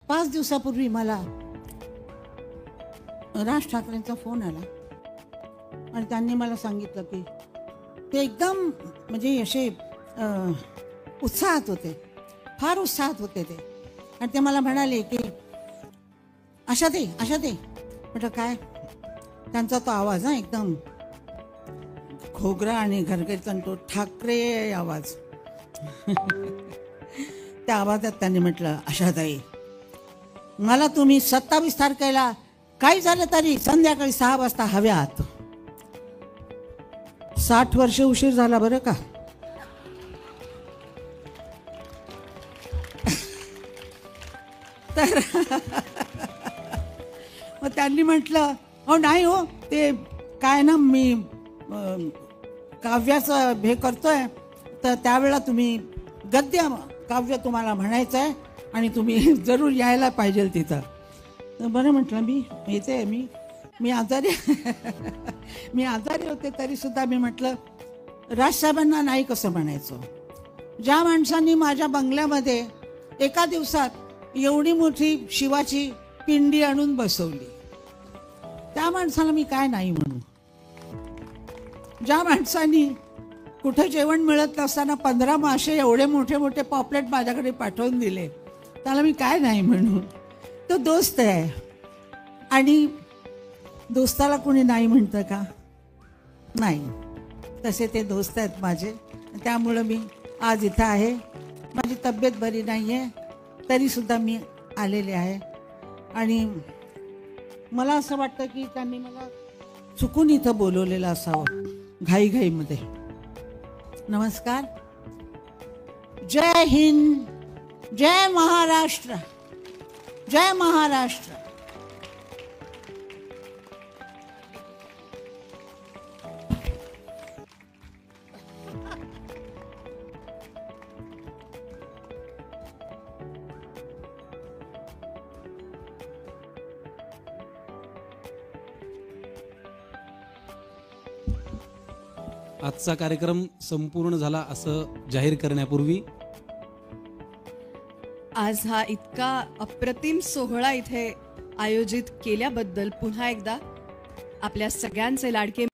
5 दिवसापूर्वी मला राज ठाकरेंचा फोन आला आणि त्यांनी मला सांगितलं की ते एकदम म्हणजे असे उत्साहात होते, फार उत्साहात होते ते. आणि ते मला म्हणाले की आशाताई म्हटलं काय. त्यांचा तो आवाज एकदम खोगरा आणि घरगरीचा तो ठाकरे आवाज. त्या आवाजात त्यांनी म्हटलं आशाताई, मला तुम्ही 27 तारखेला काही झालं तरी संध्याकाळी 6 वाजता हव्यात. 60 वर्ष उशीर झाला बरं का. तर मग त्यांनी म्हटलं हो नाही हो, ते काय ना मी काव्याचं हे करतोय, तर त्यावेळेला तुम्ही गद्य काव्य तुम्हाला म्हणायचं आहे आणि तुम्ही जरूर यायला पाहिजे तिथं. तर बरं म्हटलं मी येते. मी आजारी मी आजारी होते तरीसुद्धा मी म्हटलं राजसाहेबांना नाही कसं म्हणायचं. ज्या माणसांनी माझ्या बंगल्यामध्ये एका दिवसात एवढी मोठी शिवाची पिंडी आणून बसवली, त्या माणसाला मी काय नाही म्हणू. ज्या माणसांनी कुठे जेवण मिळत नसताना 15 मासे एवढे मोठे मोठे पॉपलेट माझ्याकडे पाठवून दिले, त्याला मी काय नाही म्हणू. तो दोस्त आहे आणि दोस्ताला कोणी नाही म्हणतं का? नाही. तसे ते दोस्त आहेत माझे. त्यामुळं मी आज इथं आहे. माझी तब्येत बरी नाही आहे तरीसुद्धा मी आलेले आहे. आणि मला असं वाटतं की त्यांनी मला चुकून इथं बोलवलेलं असावं घाईघाईमध्ये. नमस्कार. जय हिंद, जय महाराष्ट्र, जय महाराष्ट्र. आजचा कार्यक्रम संपूर्ण झाला असं जाहीर करण्यापूर्वी आज हा इतका अप्रतिम सोहळा इथे आयोजित केल्याबद्दल पुन्हा एकदा आपल्या सगळ्यांचे लाडके.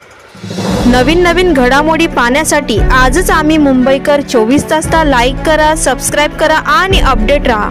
नवीन घडामोडी पाहण्यासाठी आजच आम्ही मुंबईकर 24 तासला लाईक करा, सबस्क्राईब करा आणि अपडेट रहा.